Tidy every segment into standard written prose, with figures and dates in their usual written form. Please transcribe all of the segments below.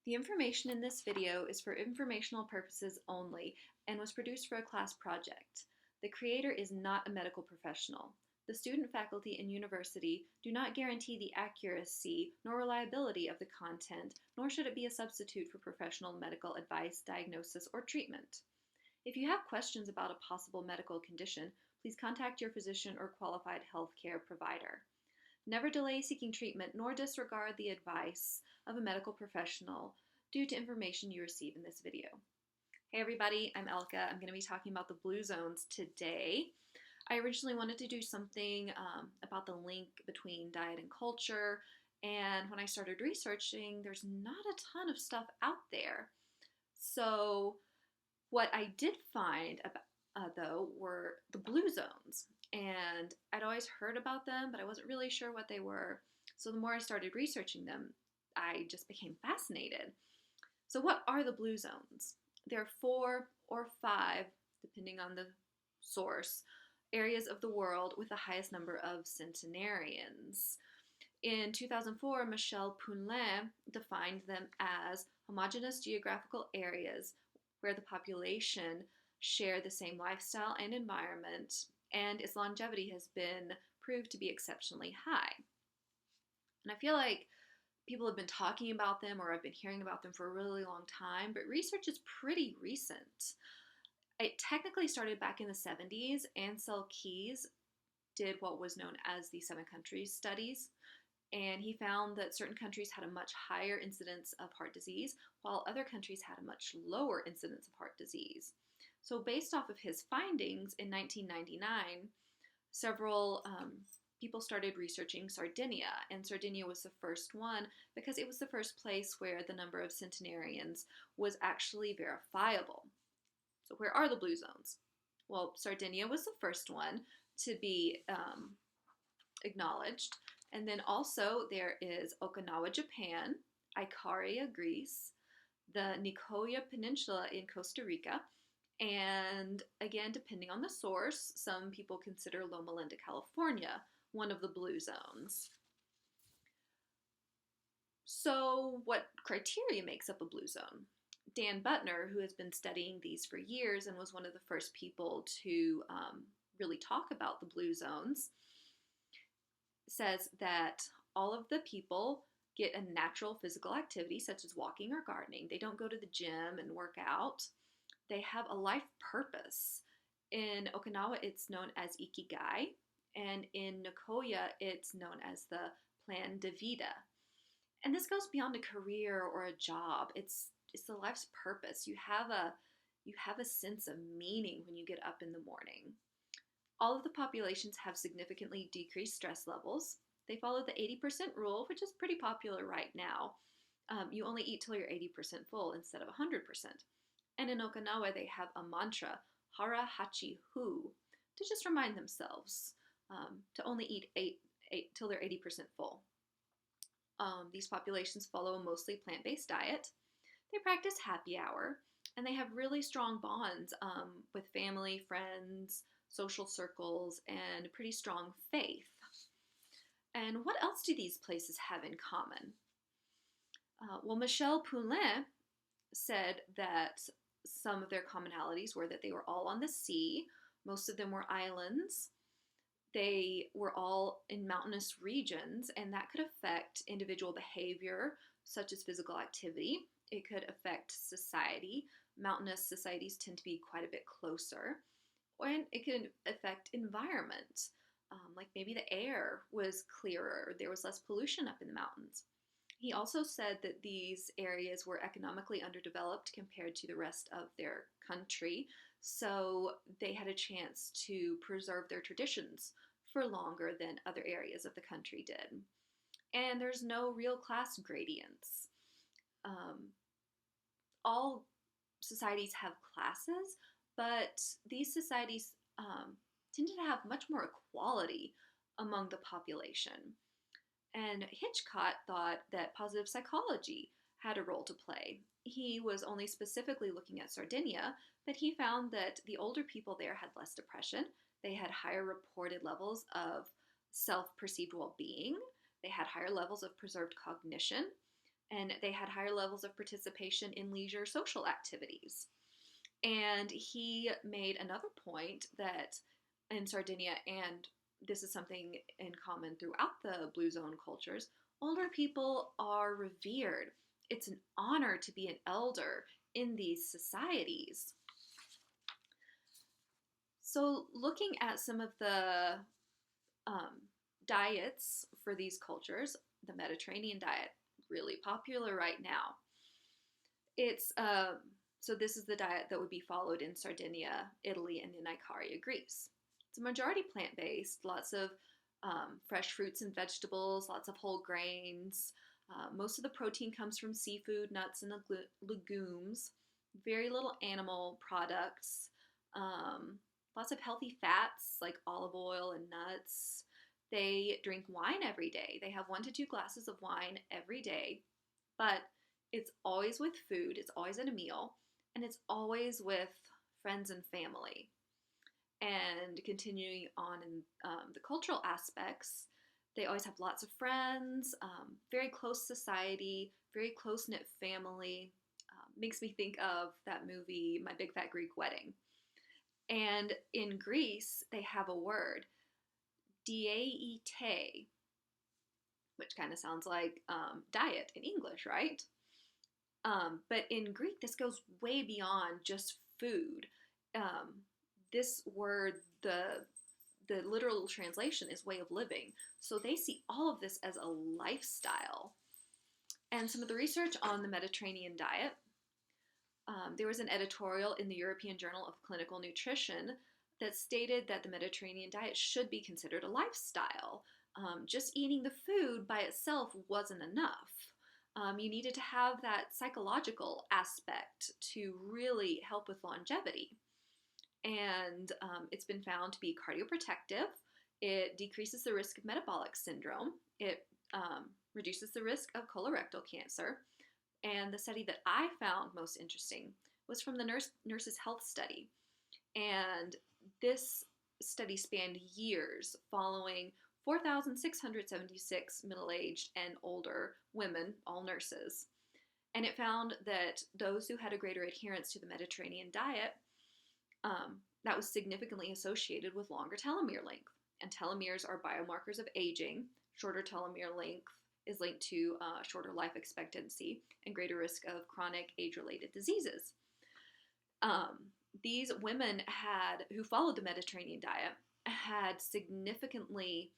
The information in this video is for informational purposes only and was produced for a class project. The creator is not a medical professional. The student, faculty, and university do not guarantee the accuracy nor reliability of the content, nor should it be a substitute for professional medical advice, diagnosis, or treatment. If you have questions about a possible medical condition, please contact your physician or qualified healthcare provider. Never delay seeking treatment nor disregard the advice of a medical professional due to information you receive in this video. Hey everybody, I'm Elka. I'm going to be talking about the blue zones today. I originally wanted to do something about the link between diet and culture, and when I started researching, there's not a ton of stuff out there. So what I did find though were the blue zones, and I'd always heard about them, but I wasn't really sure what they were. So the more I started researching them, I just became fascinated. So what are the blue zones? There are 4 or 5, depending on the source, areas of the world with the highest number of centenarians. In 2004, Michel Poulain defined them as homogeneous geographical areas where the population share the same lifestyle and environment, and its longevity has been proved to be exceptionally high. And I feel like people have been talking about them, or I've been hearing about them for a really long time, but research is pretty recent. It technically started back in the 70s. Ancel Keys did what was known as the 7 countries studies, and he found that certain countries had a much higher incidence of heart disease, while other countries had a much lower incidence of heart disease. So based off of his findings in 1999, several people started researching Sardinia, and Sardinia was the first one because it was the first place where the number of centenarians was actually verifiable. So where are the blue zones? Well, Sardinia was the first one to be acknowledged, and then also there is Okinawa, Japan, Ikaria, Greece, the Nicoya Peninsula in Costa Rica, and again, depending on the source, some people consider Loma Linda, California, one of the blue zones. So what criteria makes up a blue zone? Dan Buettner, who has been studying these for years and was one of the first people to really talk about the blue zones, says that all of the people get a natural physical activity such as walking or gardening. They don't go to the gym and work out. They have a life purpose. In Okinawa, it's known as Ikigai, and in Nicoya, it's known as the Plan de Vida. And this goes beyond a career or a job. It's the life's purpose. You have a sense of meaning when you get up in the morning. All of the populations have significantly decreased stress levels. They follow the 80% rule, which is pretty popular right now. You only eat till you're 80% full instead of 100%. And in Okinawa, they have a mantra, Hara Hachi Hu, to just remind themselves to only eat till they're 80% full. These populations follow a mostly plant-based diet. They practice happy hour, and they have really strong bonds with family, friends, social circles, and a pretty strong faith. And what else do these places have in common? Well, Michel Poulain said that some of their commonalities were that they were all on the sea. Most of them were islands. They were all in mountainous regions, and that could affect individual behavior, such as physical activity. It could affect society. Mountainous societies tend to be quite a bit closer. And it could affect environment. Like maybe the air was clearer, there was less pollution up in the mountains. He also said that these areas were economically underdeveloped compared to the rest of their country, so they had a chance to preserve their traditions for longer than other areas of the country did. And there's no real class gradients. All societies have classes, but these societies tended to have much more equality among the population. And Hitchcock thought that positive psychology had a role to play. He was only specifically looking at Sardinia, but he found that the older people there had less depression. They had higher reported levels of self-perceived well-being. They had higher levels of preserved cognition. and they had higher levels of participation in leisure social activities. And he made another point that in Sardinia, and this is something in common throughout the Blue Zone cultures, older people are revered. It's an honor to be an elder in these societies. So, looking at some of the um, diets for these cultures, the Mediterranean diet, really popular right now. It's so this is the diet that would be followed in Sardinia, Italy, and in Icaria, Greece. It's a majority plant-based, lots of fresh fruits and vegetables, lots of whole grains. Most of the protein comes from seafood, nuts, and legumes. Very little animal products. Um, Lots of healthy fats like olive oil and nuts. They drink wine every day. They have 1 to 2 glasses of wine every day, but it's always with food, it's always at a meal, and it's always with friends and family. And continuing on in the cultural aspects, they always have lots of friends, very close society, very close knit family. Makes me think of that movie, My Big Fat Greek Wedding. And in Greece, they have a word, diaete, which kind of sounds like diet in English, right? But in Greek, this goes way beyond just food. Um, this word, the literal translation is way of living. So they see all of this as a lifestyle. And some of the research on the Mediterranean diet, there was an editorial in the European Journal of Clinical Nutrition that stated that the Mediterranean diet should be considered a lifestyle. Just eating the food by itself wasn't enough. You needed to have that psychological aspect to really help with longevity. And it's been found to be cardioprotective. It decreases the risk of metabolic syndrome. It reduces the risk of colorectal cancer. And the study that I found most interesting was from the Nurses Health Study. And this study spanned years following 4,676 middle-aged and older women, all nurses. And it found that those who had a greater adherence to the Mediterranean diet, that was significantly associated with longer telomere length. And telomeres are biomarkers of aging. Shorter telomere length is linked to shorter life expectancy and greater risk of chronic age-related diseases. These women who followed the Mediterranean diet had significantly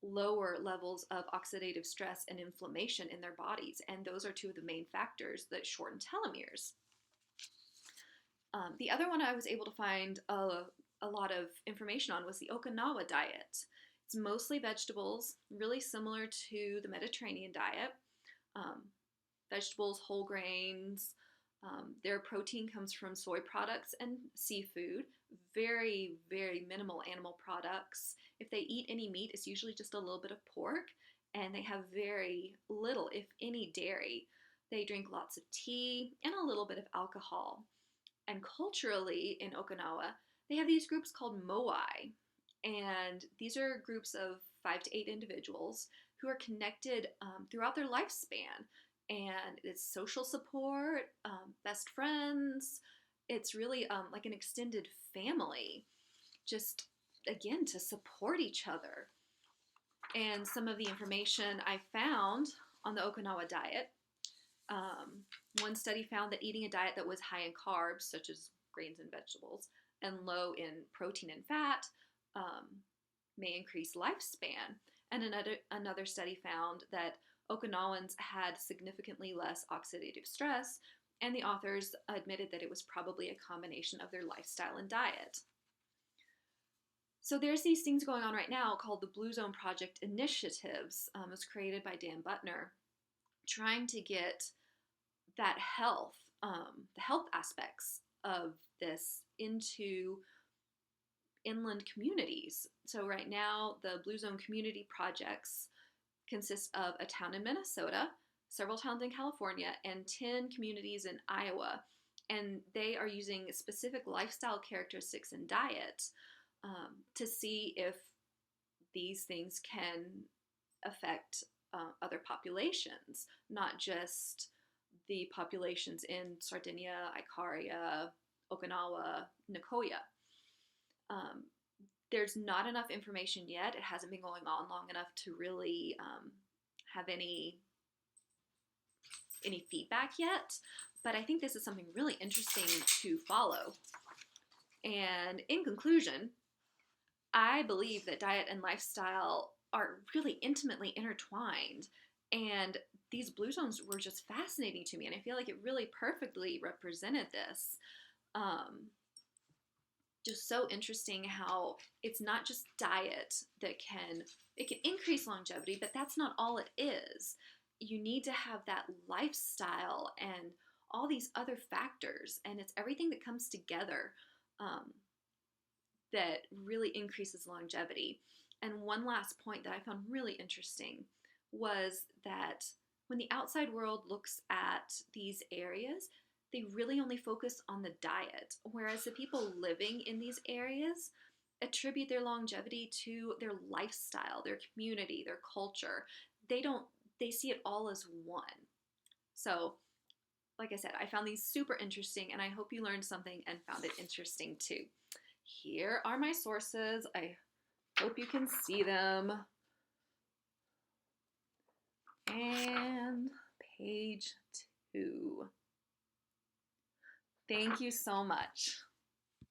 lower levels of oxidative stress and inflammation in their bodies, and those are two of the main factors that shorten telomeres. The other one I was able to find a lot of information on was the Okinawa diet. It's mostly vegetables, really similar to the Mediterranean diet. Vegetables, whole grains. Their protein comes from soy products and seafood. Very, very minimal animal products. If they eat any meat, it's usually just a little bit of pork, and they have very little, if any, dairy. They drink lots of tea and a little bit of alcohol. And culturally, in Okinawa, they have these groups called moai. And these are groups of 5 to 8 individuals who are connected throughout their lifespan. And it's social support, best friends. It's really like an extended family, just again to support each other. And some of the information I found on the Okinawa diet, one study found that eating a diet that was high in carbs, such as grains and vegetables, and low in protein and fat, may increase lifespan. And another study found that Okinawans had significantly less oxidative stress, and the authors admitted that it was probably a combination of their lifestyle and diet. So there's these things going on right now called the Blue Zone Project initiatives. It was created by Dan Buettner, trying to get that the health aspects of this into inland communities. So right now, the Blue Zone community projects consist of a town in Minnesota, several towns in California, and 10 communities in Iowa. And they are using specific lifestyle characteristics and diet to see if these things can affect other populations, not just the populations in Sardinia, Icaria, Okinawa, Nicoya. Um, there's not enough information yet. It hasn't been going on long enough to really have any feedback yet. But I think this is something really interesting to follow. And in conclusion, I believe that diet and lifestyle are really intimately intertwined. And these blue zones were just fascinating to me. And I feel like it really perfectly represented this. Just so interesting how it's not just diet that it can increase longevity, but that's not all it is. You need to have that lifestyle and all these other factors, and it's everything that comes together um, that really increases longevity. And one last point that I found really interesting was that when the outside world looks at these areas, they really only focus on the diet, whereas the people living in these areas attribute their longevity to their lifestyle, their community, their culture. They see it all as one. So, like I said, I found these super interesting, and I hope you learned something and found it interesting too. Here are my sources. I hope you can see them. And page 2. Thank you so much.